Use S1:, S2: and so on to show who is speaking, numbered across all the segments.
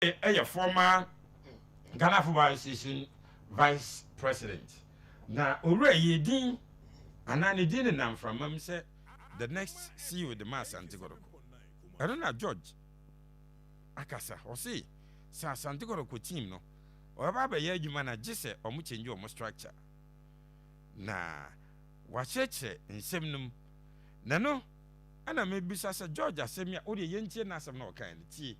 S1: a former Ghana Football Association vice president. Na owura yedin anani din nam from mam say the next CEO the man Asante Kotoko. I don't know George. Akasa or say Asante Kotoko team no. Or baba ye adwuma na gise omo change omo structure. Na wa cheche nsem num. Na no ana mebisa say George asem ya o de yentie na asem na o kan ti.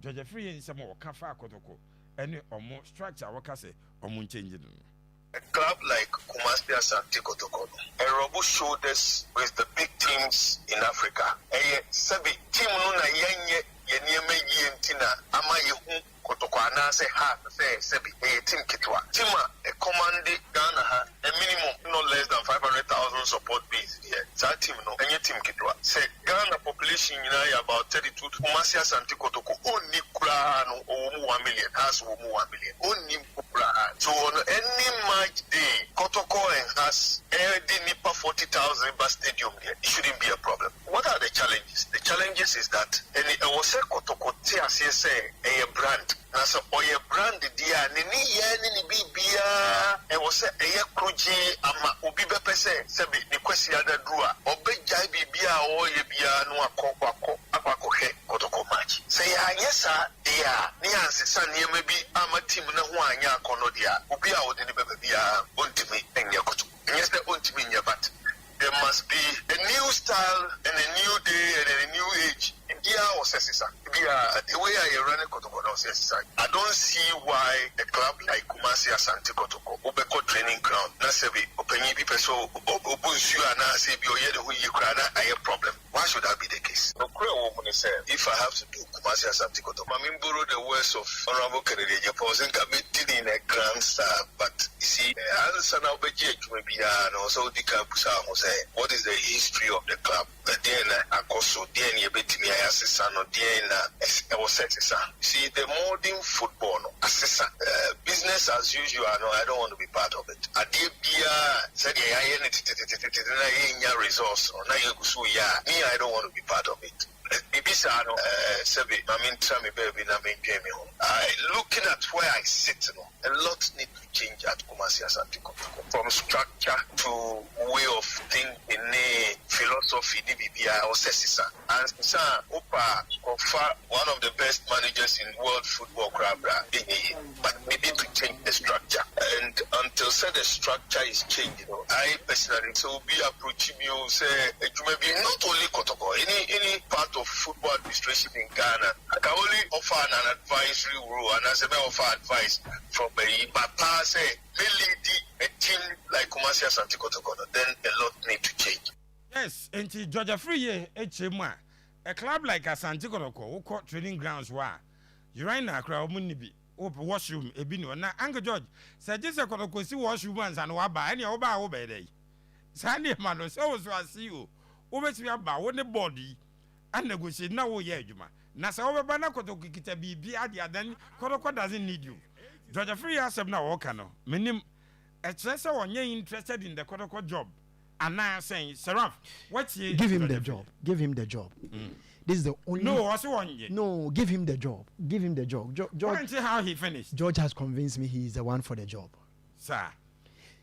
S1: George Afriyei nsem o ka fa Kotoko. Any omo structure waka say omo change no.
S2: A club like Kumasi Asante Kotoko, a robust shoulders with the big teams in Africa. A sabi team no na yenye yenyeme yentina ama yehu Kotoko anase ha say sabi a team kitwa. Team a command Ghana ha a minimum no less than 500,000 support base here. That team no any team kitwa. Say Ghana population about 32. Kumasi Asante Kotoko only kura no 1 million has 1 million only kura. So on any match day, Kotoko has nipa 40,000 bus stadium there. It shouldn't be a problem. What are the challenges? The challenges is that any was a Kotoko say a brand. Nasa oye brand dia nini ye nini bibia e was a kroji ama obi bepese sebi ni kwesi ada drua obejai bibia o ye bia no akọ he Kotoko match say ya yesa dia ni ansesa ni bi ama team na ho anya akono dia obi a wode ni bebe bia ontimi enye Kotoko yes the ontimi nya but there must be a new style and a new day and a new age. The way I run a Kotoko now, I don't see why a club like Kumasi Asante Kotoko, Ubeko training ground, Nasebi, Openi people so Obusu and Nasebi, who you cry, I have a problem. Why should that be the case? If I have to do Kumasi Asante Kotoko, I mean, borrow the words of Honorable Kennedy Japan, in a grand star, but you see, answer now, but maybe also the Kabusa what is the history of the club? Then I also then you bet me assistant or then was assistant. See the modern football assistant business as usual. No, I don't want to be part of it. I did be said I resource or me. I don't want to be part of it. Bibisano, Sebi, I mean, Sammy baby, I mean, Jamie. Looking at where I sit, a lot need to change at Kumasi Asante Kotoko. From structure to way of thinking, philosophy, DBBI, or Sessisa. And Sir Opa, one of the best managers in world football, but we need to change the structure. And until said the structure is changed, I personally so be approaching you, say, it may be not only Kotoko, any part of football administration in Ghana. I can only offer an advisory role, and as I offer advice from a Bapa say, a team like Kumasi Asante Kotoko, then a lot need to change.
S1: Yes, and George Afriyei, a club like Asante Kotoko, who caught training grounds were. You right now, crowd munibi, open washroom, a bino. Now, Uncle George said, just a Kotoko see washrooms and waba, any oba obey day. Sandy Manos, always was see you. Over to your bow, one the body. And negotiate now, yeah, Juma. Nasa over Banako kita be adia, then Kotoko doesn't need you. George Afriyei has now Okano. Minim a treasure on ye interested in the Kotoko job. And now saying, Seraph, what's he?
S3: Give him the job. Give him the job. This is the only.
S1: No, also one yet.
S3: No, give him the job. Give him the job.
S1: George, can't see how he finished.
S3: George has convinced me he is the one for the job.
S1: Sir.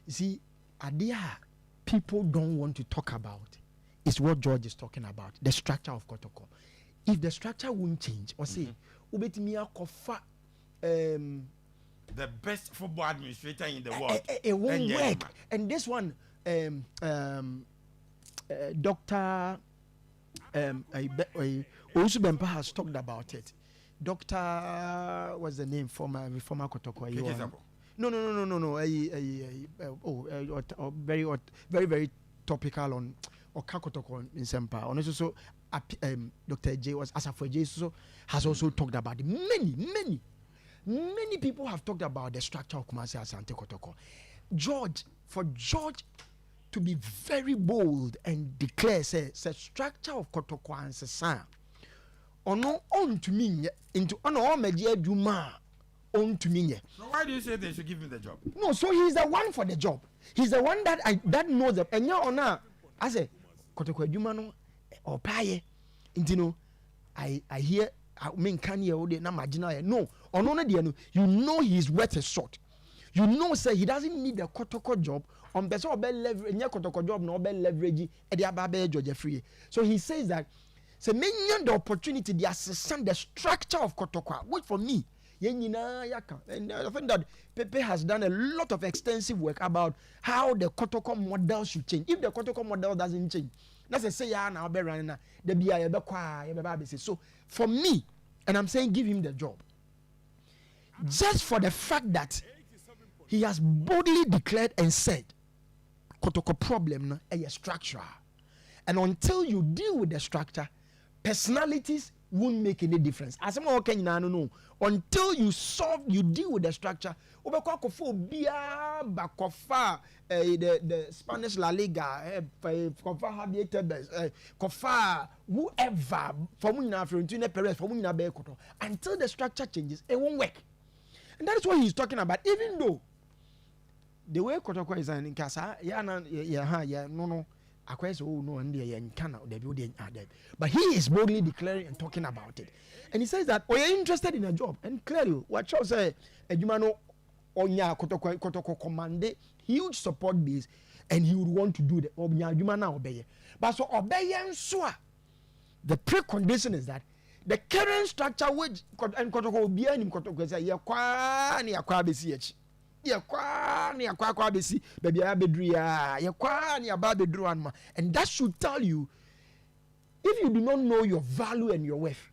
S3: You see, idea people don't want to talk about is what George is talking about, the structure of Kotoko. If the structure won't change, or say,
S1: the best football administrator in the world.
S3: It won't work. And this one, Dr. Osubempa has talked about it. Dr. What's the name? Former Kotoko. No. Very topical on Kotoko in Sempa. And also, Dr. J was Afriyei so has also talked about it. Many people have talked about the structure of Kumasi Asante Kotoko. For George to be very bold and declare, say structure of Kotoko and Sasa, ono on to me into ono media duma on to me.
S1: So why do you say they should give him the job?
S3: No, so he's the one for the job. He's the one that knows them. And now ona, I say Kotoko duma no or paye. You know, I hear I mean can you na marginal no ono no de no you know he's worth a shot. You know say he doesn't need a Kotoko job on person or leverage nya Kotoko job no be leverage e dey aba George Afriyei. So he says that say many the opportunity the assessment the structure of Kotoko which for me and I think that Pepe has done a lot of extensive work about how the Kotoko model should change. If the Kotoko model doesn't change, that's a say ya now be running the be so for me, and I'm saying give him the job. Just for the fact that he has boldly declared and said Kotoko problem is structural. And until you deal with the structure, personalities won't make any difference. As I'm okay, no. Until you deal with the structure. The Spanish La Liga, whoever, until the structure changes, it won't work. And that is what he's talking about. Even though the way Kotoko is in Casa, no. But he is boldly declaring and talking about it. And he says that, oh, you're interested in a job. And clearly, what you say, Ejumano Onya Kotoko command huge support base, and he would want to do the Ejumana obey. But so obey and so the precondition is that the current structure which and Kotoko will be in Kotoko say, Yakwa ni akwa besi baby and that should tell you if you do not know your value and your worth,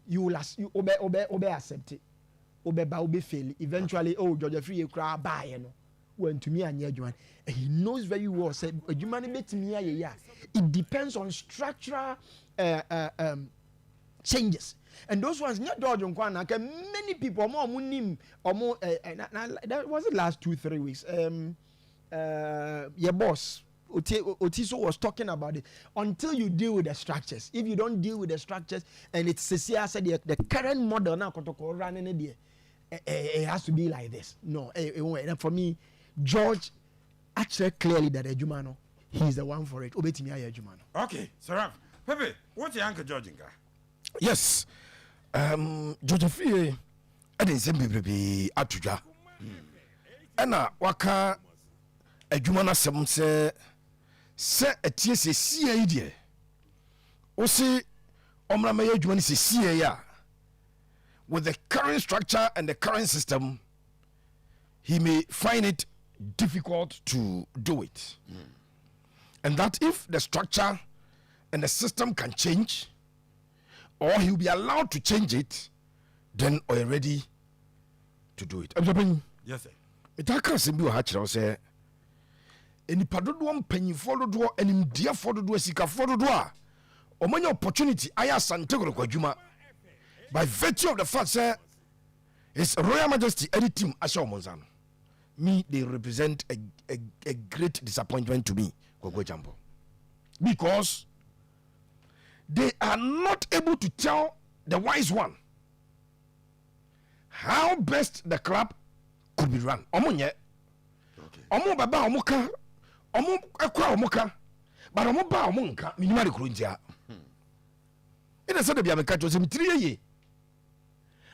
S3: you will obey accept it, obey fail eventually. Oh, George Afriyei cry buy when to me and and he knows very well say it depends on structural changes. And those ones not dodge on Kwana. Many people more that was the last 2-3 weeks. Your boss Otiso was talking about it. Until you deal with the structures. If you don't deal with the structures, and it's Cecilia said the current model now Kotoko running it, it has to be like this. No, it won't. And for me, George actually clearly that Ejumano, he's the one for it. Obetimi Ejumano.
S1: Okay, Saraf. Pepe, what's your Uncle George?
S4: Yes. George Afriyei I didn't say baby atuja. Ena waka adwuma na sem se etie se sie yi de. O se omra ma adwuma ni se sie ya. With the current structure and the current system, he may find it difficult to do it. And that if the structure and the system can change, or he'll be allowed to change it, then are ready to do it.
S1: Yes, sir.
S4: It can't be a hatch. I say, any padodo penny for the door, and in dear for the door, seek for the door. Or many opportunity, I ask Asante Kojuma. By virtue of the fact, sir, His Royal Majesty, any team, Asha Monzan. Me, they represent a great disappointment to me, Gogo Jambo. Because they are not able to tell the wise one how best the club could be run. Omunye, omu baba omuka, omu ekwa omuka, but omu ba omunka minimali kurunjia. Ina sade biya meka jose mitiriye ye.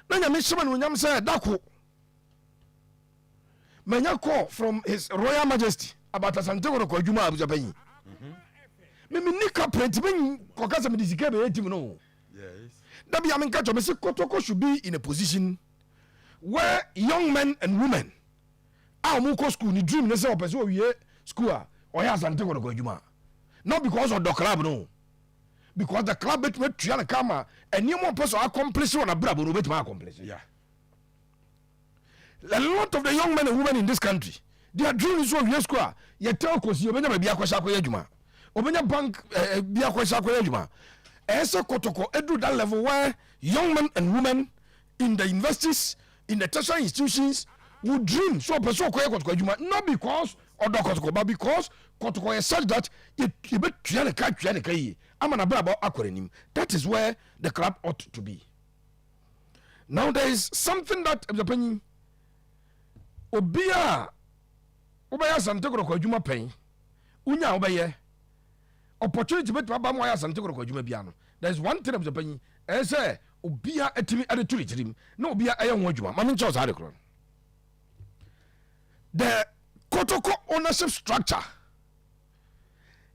S4: Nanya mishima ni unyam say dako. Menya call from His Royal Majesty about Asante kwa juma abuja penyi. Mimi nika print me kokasa me disike be team no.
S1: Yes.
S4: That be amen catch me say Kotoko should be in a position where young men and women mu ko school ni dream na say opese owie school or ya Asante ko adwuma. Not because of the club no. Because the club bet me tua na kama and you want person accomplish on abrabo no bet ma accomplish.
S1: Yeah.
S4: A lot of the young men and women in this country, their dream is owie school. You tell ko si obenya bia kwasha ko adwuma. Obenya bank bia kwasha ko adwuma. Ese Kotoko edu that level where young men and women in the universities, in the tertiary institutions would dream so person ko Kotoko adwuma, not because of the Kotoko, but because Kotoko is such that it be tuane kai amana bra about akwarenim. That is where the club ought to be. Now there is something that the opinion obia Asante ko adwuma pen unya obaye opportunity bet ba mo ya Asante ko adwuma bia no. There is one thing of the opinion say obia etimi ade turi jirim na obia eye ho adwuma mame nche osare kro the Kotoko ownership structure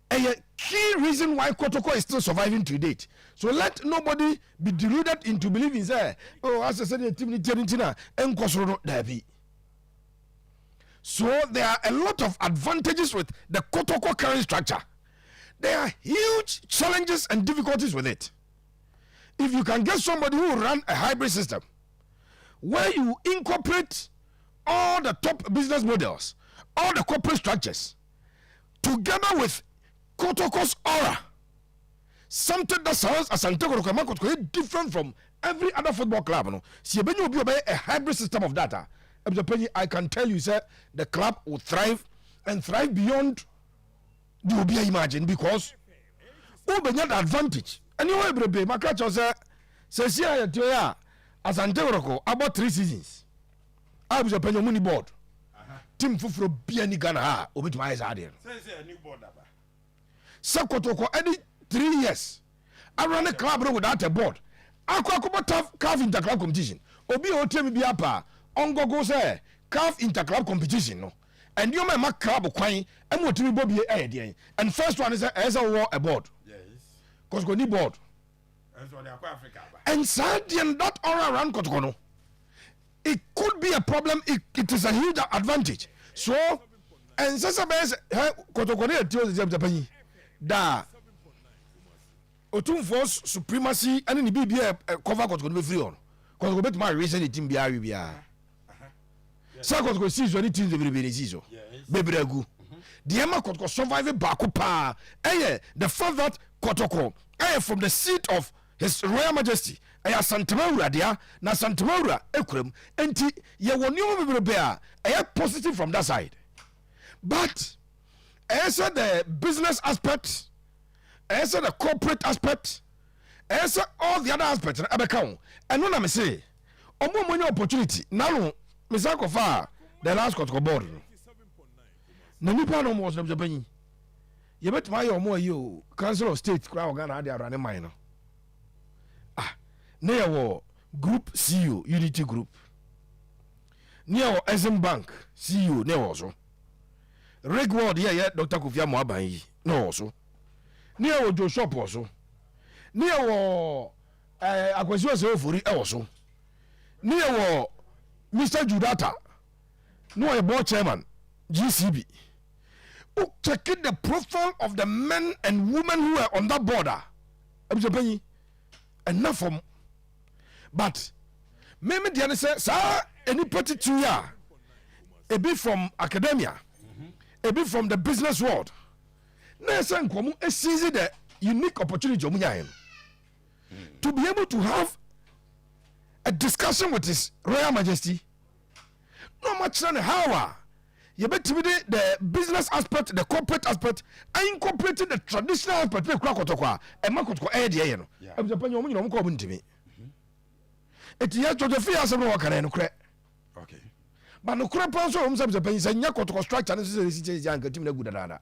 S4: a key reason why Kotoko is still surviving to date. So let nobody be deluded into believing say, oh, as I said, the team Tina and Kosoro Davi. So there are a lot of advantages with the Kotoko current structure. There are huge challenges and difficulties with it. If you can get somebody who run a hybrid system where you incorporate all the top business models, all the corporate structures, together with Kotoko's aura, something that sounds Asante different from every other football club. No, see, when you be a hybrid system of data, I can tell you, sir, the club will thrive and thrive beyond the Obia imagine because Obenya the advantage. Anyway, baby, my catch was says here to ya Asante about 3 seasons. I was a penny money board. Team Fufro Biani Ghana, obit my eyes.
S1: Says a new board.
S4: Kotoko any 3 years. I run a club without a board. I could calf interclub competition. Obi Otemi Biapa, Ongo goes there, calf interclub competition. No. And you may make club quine and what to be a and first one is as a war a board.
S1: Yes.
S4: Because go need board. And sadly, that all around Kotoko. It could be a problem. It is a huge advantage. So, and Sasa Kotoko tells them da Otumfo's supremacy and the BBA cover Kotoko be free on. Kotoko bet my reason the team be Arabia. Sakot go see any teams every be so. Baby Ragu. The Emma Kotoko survive Bakupa. The fact that Kotoko from the seat of His Royal Majesty. Asante dia na Asante ekrem enti ye woni o bear positive from that side, but said the business aspect, said the corporate aspect, said all the other aspects abeka and when I say omo money opportunity now me say ko fa the last Kotoko board na nipa no mo so bani ye bet my omo yi council of state kra organ na run mine no near war group CEO Unity Group. Near Ezen Bank CEO near also. Reg Ward Dr. Kufia Moabai no also. Near Joe Shop also. Near war Akwasiwa Furi also. Near war Mr. Judata. No a board chairman GCB. Who checked the profile of the men and women who are on that border. Enough from. But maybe the answer sir any party 2 year a bit from academia, a bit from the business world. Na say nkomo seize the unique opportunity to be able to have a discussion with His Royal Majesty. No much than how you bet to be the business aspect, the corporate aspect, and incorporating the traditional aspect. Kotoko and Makotoko idea, no. I'm Japan, you know, come to me. It is to the fear some work and okay. But no crap also homes of the pennies and Yako to construct and is young team good another.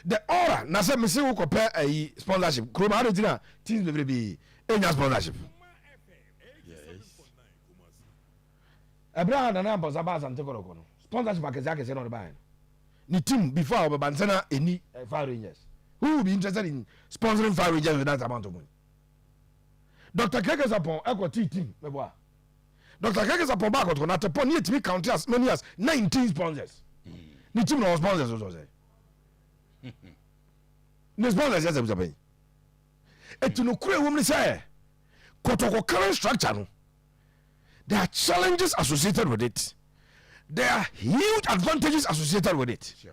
S4: The aura Nasa Missile compare a sponsorship. Kroma dinner teams will be in your sponsorship.
S1: Yes.
S4: Abraham and Ambos Abaz and Tokoro. Sponsorship Akazaki is not buying. The team before our Bansana any Fire Rangers. Who will be interested in sponsoring Fire Rangers with that amount of money? Dr. Kekes upon Echo team, Dr. Kekes upon back on at upon yet to be counted as many as 19 sponsors. The team no sponsors also say. The sponsors yes I'm saying. Et to no create woman say Kotoko current structure no. There are challenges associated with it. There are huge advantages associated with it. Sure.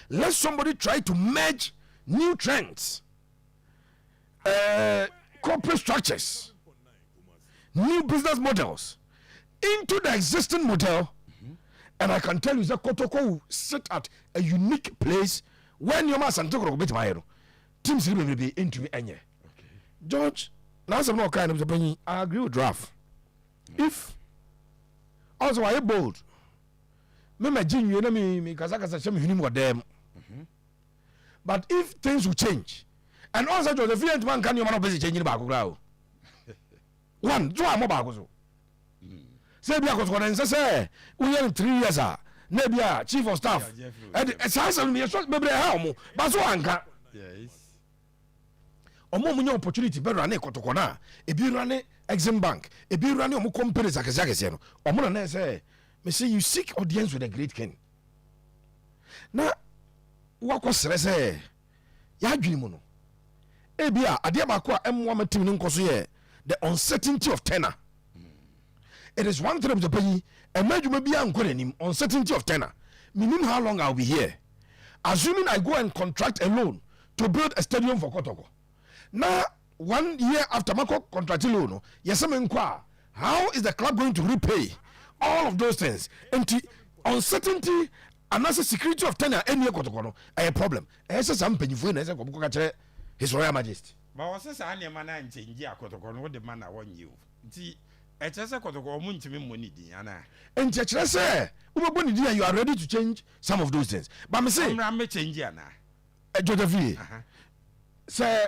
S4: Let somebody try to merge new trends. Corporate structures, new business models into the existing model, and I can tell you that Kotoko will sit at a unique place when your master Santoro bit my teams will be into me. George, now some more kind of opinion. I agree with Draft. If also I bold, me genuine me Kazaka Shem him with them. But if things will change, and also Josephine man can you man be changing back grow one do am back so say bia Kotoko say we are 3 years na bia chief of staff and say me so be ha omo ba so anka
S1: yes
S4: omo munye opportunity be run Kotoko na e bi run Exim Bank e bi run omo companies akese no omo na say me say you seek audience with the great king na wako sere ya adwini mu no ebia ade ba ko emwa matim ni nkoso ye the uncertainty of tenor. It is one thing to pay imagine be an uncertainty of tenor meaning how long I'll be here, assuming I go and contract a loan to build a stadium for Kotoko. Now 1 year after my contract loan, yes, how is the club going to repay all of those things? And uncertainty and also security of tenor any Kotoko a problem. Some painful His Royal Majesty.
S1: But was this any man and change Kotoko? What the man I want you? See, I just said Kotoko won't me money, Diana.
S4: And church say, you are ready to change some of those things. But me say,
S1: I'm change Diana.
S4: Josephine, say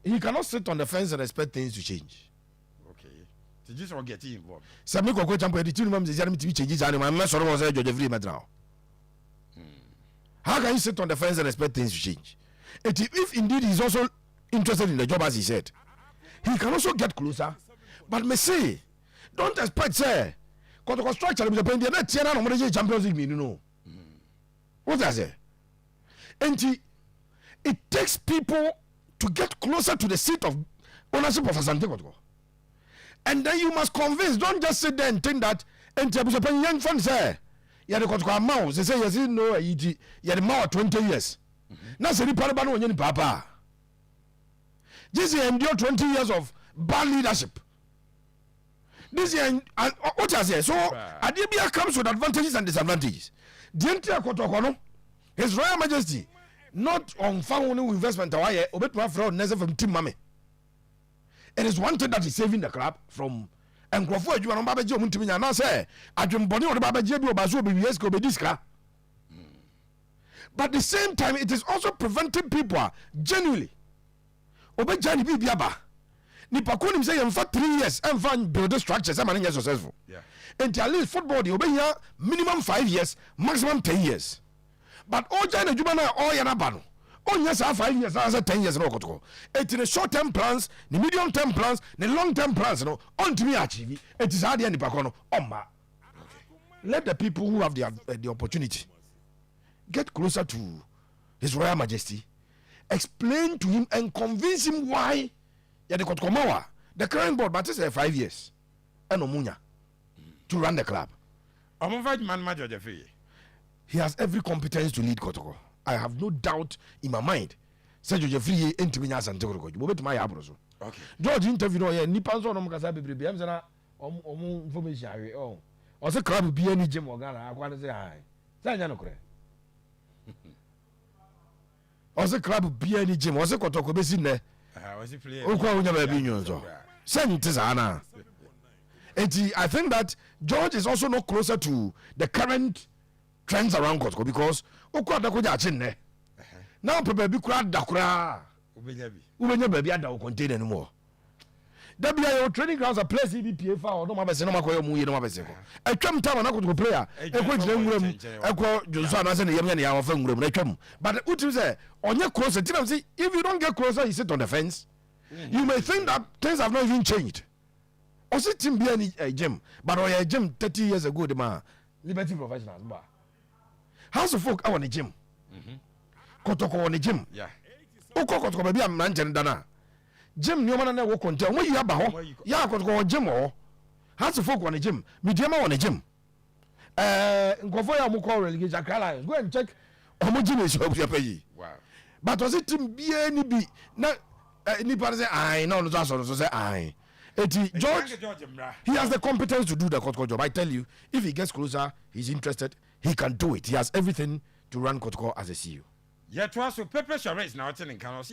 S4: he cannot sit on the fence and expect things to change.
S1: Okay, to just all get involved.
S4: Some people go jump at the 2 months to change and my mess or was Josephine Madrao. How can you sit on the fence and expect things to change? If indeed he's also interested in the job as he said, he can also get closer. But me say, don't expect say Kotoko structure is a pen the net no Champions League no. What does it? And it takes people to get closer to the seat of ownership of Asante Kotoko. And then you must convince, don't just sit there and think that and young fan say yeah the Kotoko mouse they say yes no yeah the more 20 years. Now say the parliament when papa. This year endure 20 years of bad leadership. This year, what I say, so Adibia comes with advantages and disadvantages. The entire Kotoko, His Royal Majesty, not on found investment, obet my fraud, never from Team Mame. It is one thing that is saving the club from and Crawford, you are on Baba Joe Muntimina. Now say, I dream Bonnie or Baba Jebo Bazo Biesco Bediska. But at the same time, it is also preventing people genuinely. Obet Jani Biaba. Nipa kunim say for 3 years and find build structures and manage successful.
S1: Yeah.
S4: And at least football they obey here minimum 5 years, maximum 10 years. But all China Jumana all Yanabano. Oh yes, 5 years, 10 years no Kotoko. It is the short term plans, the medium term plans, the long term plans, no, on to me achieve. It is hard and Nipakono. Oma. Let the people who have the opportunity get closer to His Royal Majesty, explain to him and convince him why. Yeah, the current board, but it's 5 years. And Omunya to run the club. He has every competence to lead Kotoko. I have no doubt in my mind. Say Afriyei into me Asante Kotoko. You bet my abroso.
S1: Okay.
S4: George interview no nipa so no mkasa bebrebe am say na omu information awe oh. O say club bi ani gym Ghana akwa say hi. Say anya no kore. O say club bi ani gym o say Kotoko be sin ne. I think that George is also not closer to the current trends around Kotoko because now baby contain anymore. Your training grounds are place EBPA for no matter no matter I come time on player. But what you say on your closer, if you don't get closer, you sit on the fence. You may think that things have not even changed. Or sit him be a gym, but or a gym 30 years ago, the man Liberty Professionals bar. House of folk on the gym. Kotoko on the gym.
S1: Yeah.
S4: Kotoko maybe a man dana. Gym no man work on tell when you have a yeah, Kotoko gym or House of folk on the gym, medium on the gym. Ngofoya Muko relegation Carlisle. Go and check how much gym is your pay.
S1: Wow.
S4: But was it him be any be now? Anybody say I no so say I. George, he has the competence to do the Kotoko job. I tell you, if he gets closer, he's interested, he can do it. He has everything to run Kotoko as a CEO.
S1: Yeah, to us, so Pepe Charest now, telling Carlos,